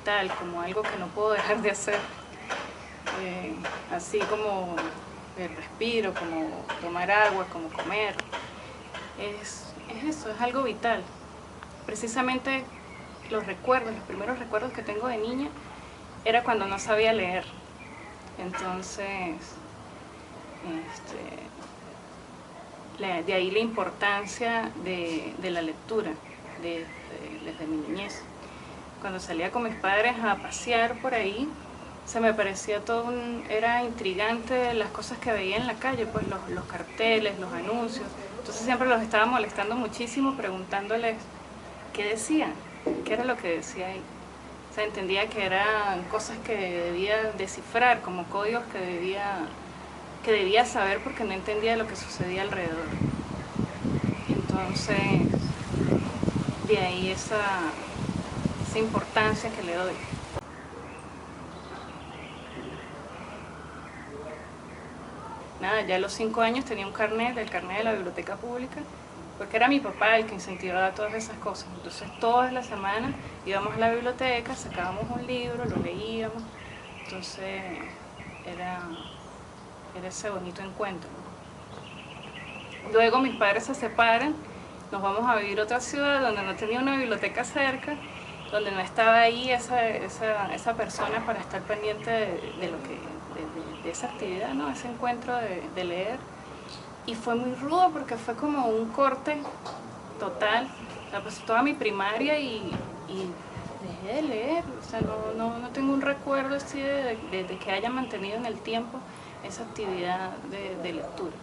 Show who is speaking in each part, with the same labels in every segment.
Speaker 1: vital, como algo que no puedo dejar de hacer. Así como el respiro, como tomar agua, como comer. Es eso, es algo vital. Precisamente los primeros recuerdos que tengo de niña, era cuando no sabía leer. Entonces, de ahí la importancia de la lectura desde mi niñez. Cuando salía con mis padres a pasear por ahí, se me parecía era intrigante las cosas que veía en la calle, pues los carteles, los anuncios. Entonces siempre los estaba molestando muchísimo, preguntándoles qué decían, qué era lo que decía ahí. O sea, entendía que eran cosas que debía descifrar, como códigos que debía saber, porque no entendía lo que sucedía alrededor. Entonces, de ahí esa importancia que le doy. Nada, ya a los 5 años tenía un carnet, el carnet de la biblioteca pública, porque era mi papá el que incentivaba todas esas cosas. Entonces todas las semanas íbamos a la biblioteca, sacábamos un libro, lo leíamos. Entonces era ese bonito encuentro. Luego mis padres se separan, nos vamos a vivir a otra ciudad donde no tenía una biblioteca cerca, donde no estaba ahí esa persona para estar pendiente de esa actividad, ¿no? Ese encuentro de leer. Y fue muy rudo porque fue como un corte total. O sea, pues toda mi primaria y dejé de leer. O sea, no tengo un recuerdo así de que haya mantenido en el tiempo esa actividad de lectura.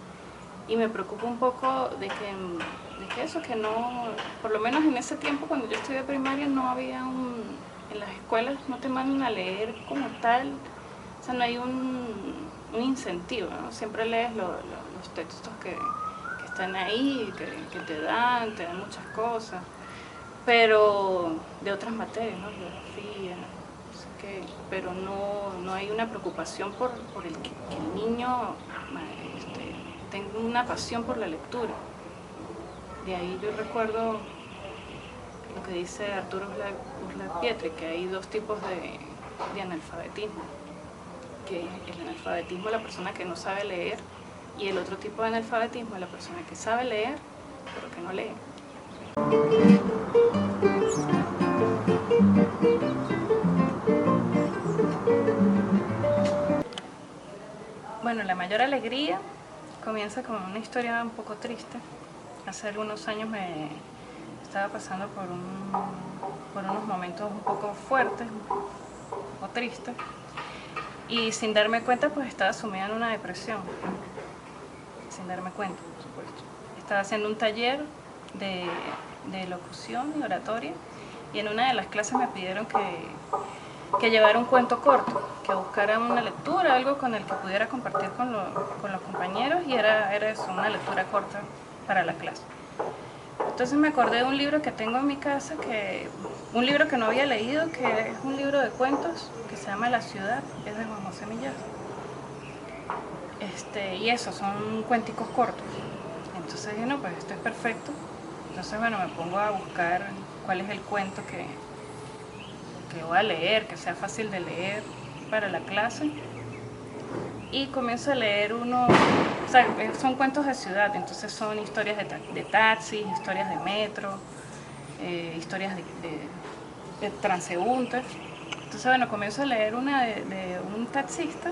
Speaker 1: Y me preocupa un poco de que eso, que no, por lo menos en ese tiempo cuando yo estudié primaria no había en las escuelas no te mandan a leer como tal, o sea, no hay un incentivo, ¿no? Siempre lees los textos que están ahí, que te dan muchas cosas, pero de otras materias, ¿no? Geografía, no sé qué, pero no hay una preocupación por que el niño tenga una pasión por la lectura. De ahí yo recuerdo lo que dice Arturo Uslar Pietri, que hay dos tipos de analfabetismo. Que el analfabetismo es la persona que no sabe leer, y el otro tipo de analfabetismo es la persona que sabe leer, pero que no lee. Bueno, la mayor alegría comienza con una historia un poco triste. Hace algunos años me estaba pasando por unos momentos un poco fuertes o tristes, y sin darme cuenta pues estaba sumida en una depresión, sin darme cuenta, por supuesto. Estaba haciendo un taller de locución y oratoria, y en una de las clases me pidieron que llevara un cuento corto, que buscara una lectura, algo con el que pudiera compartir con los compañeros, y era eso, una lectura corta para la clase. Entonces me acordé de un libro que tengo en mi casa, un libro que no había leído, que es un libro de cuentos que se llama La Ciudad, es de Juan José Millán. Y eso, son cuenticos cortos. Entonces dije, no, pues esto es perfecto. Entonces, bueno, me pongo a buscar cuál es el cuento que voy a leer, que sea fácil de leer para la clase. Y comienzo a leer uno, o sea, son cuentos de ciudad, entonces son historias de taxis, historias de metro, historias de transeúntes. Entonces, bueno, comienzo a leer una de un taxista.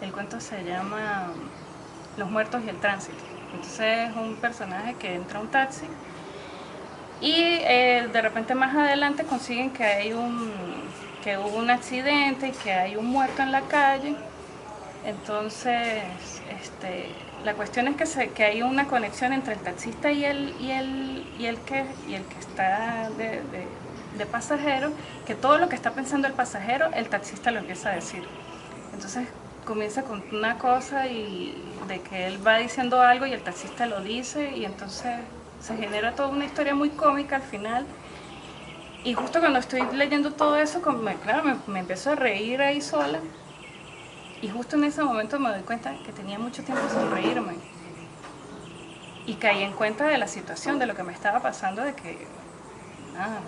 Speaker 1: El cuento se llama Los muertos y el tránsito. Entonces es un personaje que entra a un taxi y de repente más adelante consiguen que hubo un accidente y que hay un muerto en la calle. Entonces, la cuestión es que hay una conexión entre el taxista y el que está de pasajero, que todo lo que está pensando el pasajero, el taxista lo empieza a decir. Entonces comienza con una cosa y de que él va diciendo algo y el taxista lo dice, y entonces se genera toda una historia muy cómica al final. Y justo cuando estoy leyendo todo eso, me empiezo a reír ahí sola. Y justo en ese momento me doy cuenta que tenía mucho tiempo sin reírme. Y caí en cuenta de la situación, de lo que me estaba pasando, de que,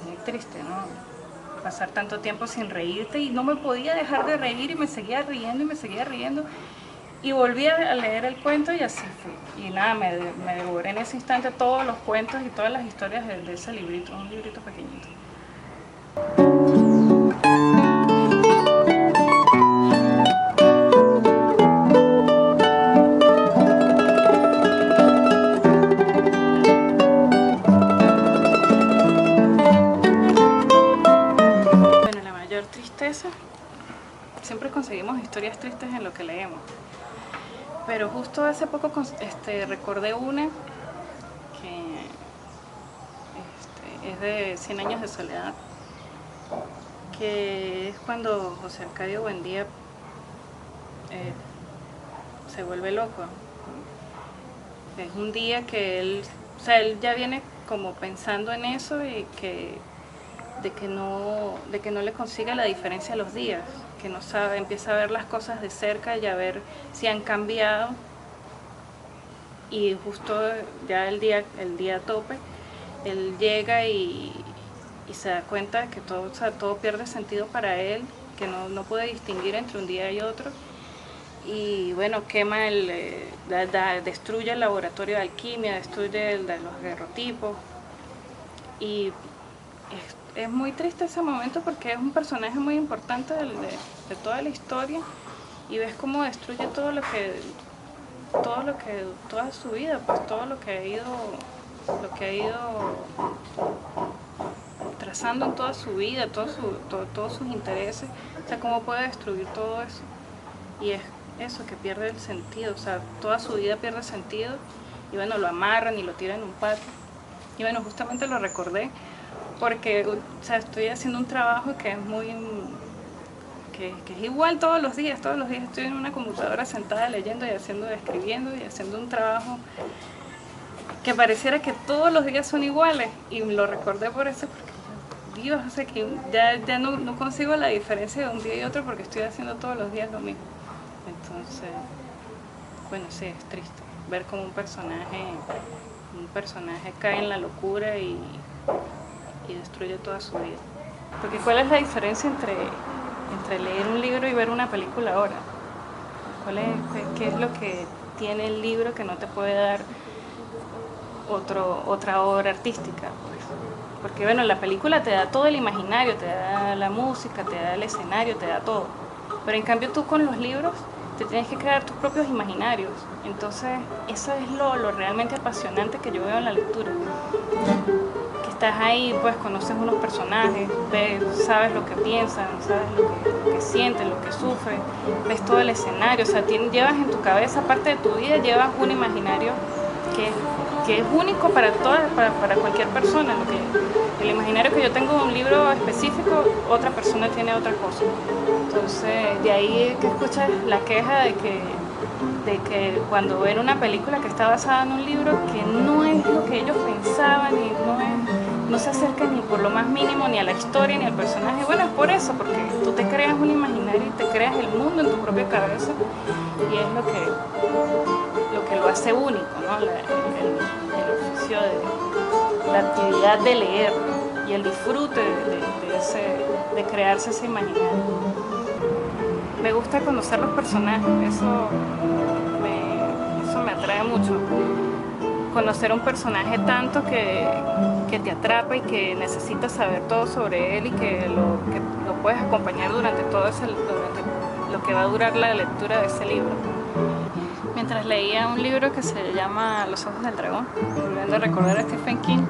Speaker 1: muy triste, ¿no? pasar tanto tiempo sin reírte y no me podía dejar de reír y me seguía riendo y me seguía riendo. Y volví a leer el cuento y así fui. Y nada, me devoré en ese instante todos los cuentos y todas las historias de ese librito, un librito pequeñito. Bueno, la mayor tristeza, siempre conseguimos historias tristes en lo que leemos. Pero justo hace poco recordé una que es de 100 años de soledad, que es cuando José Arcadio Buendía se vuelve loco. Es un día que él ya viene como pensando en eso y de que no le consigue la diferencia a los días, que no sabe, empieza a ver las cosas de cerca y a ver si han cambiado, y justo ya el día tope, él llega y se da cuenta de que todo pierde sentido para él, que no puede distinguir entre un día y otro, y bueno, quema destruye el laboratorio de alquimia, destruye los aguerrotipos, y es muy triste ese momento porque es un personaje muy importante de toda la historia, y ves cómo destruye toda su vida, pues todo lo que ha ido trazando en toda su vida, todos sus intereses, o sea, cómo puede destruir todo eso. Y es eso, que pierde el sentido, o sea, toda su vida pierde sentido, y bueno, lo amarran y lo tiran en un patio. Y bueno, justamente lo recordé porque, o sea, estoy haciendo un trabajo que es que es igual todos los días estoy en una computadora sentada leyendo y escribiendo y haciendo un trabajo que pareciera que todos los días son iguales, y lo recordé por eso, porque Dios, o sea, que ya no consigo la diferencia de un día y otro porque estoy haciendo todos los días lo mismo. Entonces, bueno, sí, es triste ver cómo un personaje cae en la locura y destruye toda su vida. Porque ¿cuál es la diferencia entre leer un libro y ver una película ahora? ¿Qué es lo que tiene el libro que no te puede dar otra obra artística? Pues? Porque bueno, la película te da todo el imaginario, te da la música, te da el escenario, te da todo. Pero en cambio tú con los libros te tienes que crear tus propios imaginarios. Entonces eso es lo realmente apasionante que yo veo en la lectura. Que estás ahí, pues conoces unos personajes, sabes lo que piensan, sabes lo que sienten, lo que sufren, ves todo el escenario, o sea, llevas en tu cabeza, parte de tu vida, llevas un imaginario que es único para cualquier persona. El imaginario que yo tengo de un libro específico, otra persona tiene otra cosa. Entonces, de ahí que escuchas la queja de que cuando ven una película que está basada en un libro, que no es lo que ellos pensaban y no se acerca ni por lo más mínimo ni a la historia ni al personaje. Bueno, es por eso, porque tú te creas un imaginario y te creas el mundo en tu propia cabeza, y es lo que lo hace único, ¿no? El oficio de la actividad de leer y el disfrute de crearse ese imaginario. Me gusta conocer los personajes, eso me atrae mucho. Conocer un personaje tanto que te atrapa y que necesitas saber todo sobre él, y que lo puedes acompañar durante lo que va a durar la lectura de ese libro. Mientras leía un libro que se llama Los ojos del dragón, volviendo a recordar a Stephen King,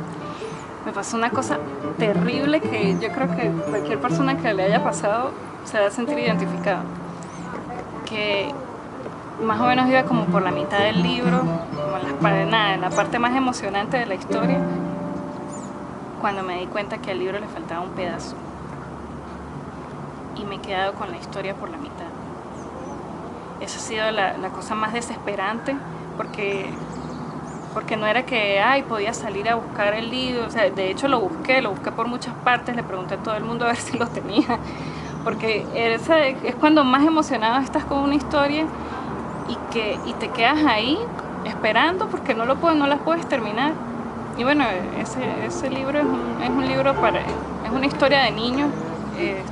Speaker 1: me pasó una cosa terrible que yo creo que cualquier persona que le haya pasado se va a sentir identificado. Que más o menos iba como por la mitad del libro, como en la parte más emocionante de la historia, cuando me di cuenta que al libro le faltaba un pedazo, y me he quedado con la historia por la mitad. Esa ha sido la cosa más desesperante, porque no era que podía salir a buscar el libro. O sea, de hecho lo busqué por muchas partes, le pregunté a todo el mundo a ver si lo tenía, porque es cuando más emocionado estás con una historia y te quedas ahí esperando porque no las puedes terminar. Y bueno, ese libro es un libro es una historia de niños, es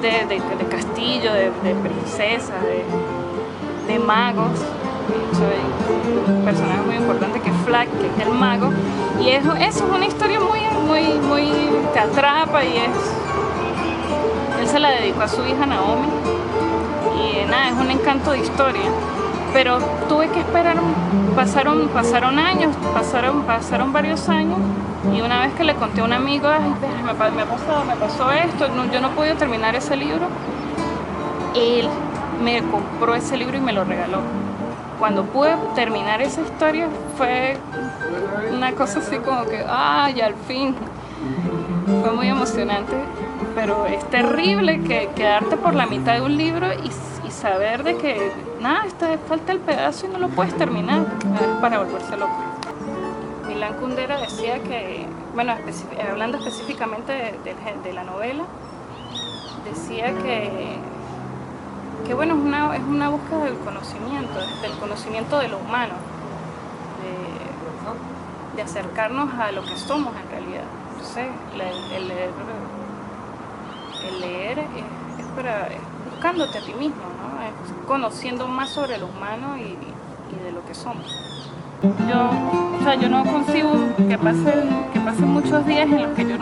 Speaker 1: de castillo, de princesas, de magos. Hay un personaje muy importante que es Flack, que es el mago, y eso es una historia muy te atrapa, y él se la dedicó a su hija Naomi, y nada, es un encanto de historia. Pero tuve que esperar, pasaron años, pasaron varios años, y una vez que le conté a un amigo, ay, me pasó esto, yo no pude terminar ese libro, él me compró ese libro y me lo regaló. Cuando pude terminar esa historia fue una cosa así como que, ¡ay, al fin! Fue muy emocionante, pero es terrible que quedarte por la mitad de un libro y saber de que, nada, falta el pedazo y no lo puedes terminar, es para volverse loco. Milan Kundera decía que, bueno, hablando específicamente de la novela, decía que bueno, es una búsqueda del conocimiento de lo humano, de acercarnos a lo que somos en realidad. Entonces, el leer es buscándote a ti mismo, ¿no? Es conociendo más sobre lo humano y de lo que somos. Yo no consigo que pasen muchos días en los que yo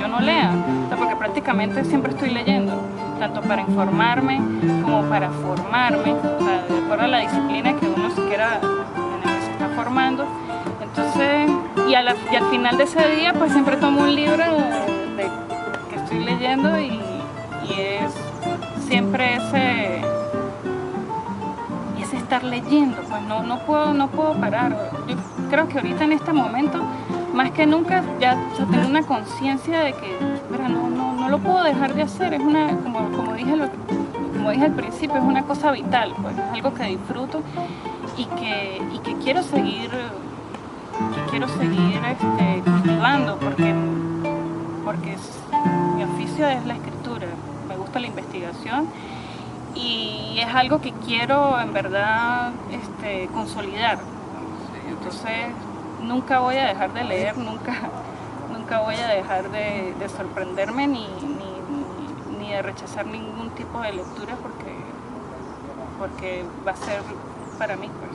Speaker 1: no lea, porque prácticamente siempre estoy leyendo, tanto para informarme como para formarme, de acuerdo a la disciplina que uno siquiera en la que se está formando. Entonces, y al final de ese día, pues siempre tomo un libro que estoy leyendo, y es siempre ese estar leyendo, pues no puedo parar. Yo creo que ahorita en este momento, más que nunca, ya tengo una conciencia de que no lo puedo dejar de hacer. Es como dije al principio, es una cosa vital, pues es algo que disfruto y que quiero seguir cultivando, porque mi oficio es la escritura, me gusta la investigación. Y es algo que quiero en verdad consolidar. Entonces nunca voy a dejar de leer, nunca voy a dejar de sorprenderme ni de rechazar ningún tipo de lectura, porque va a ser para mí, pues.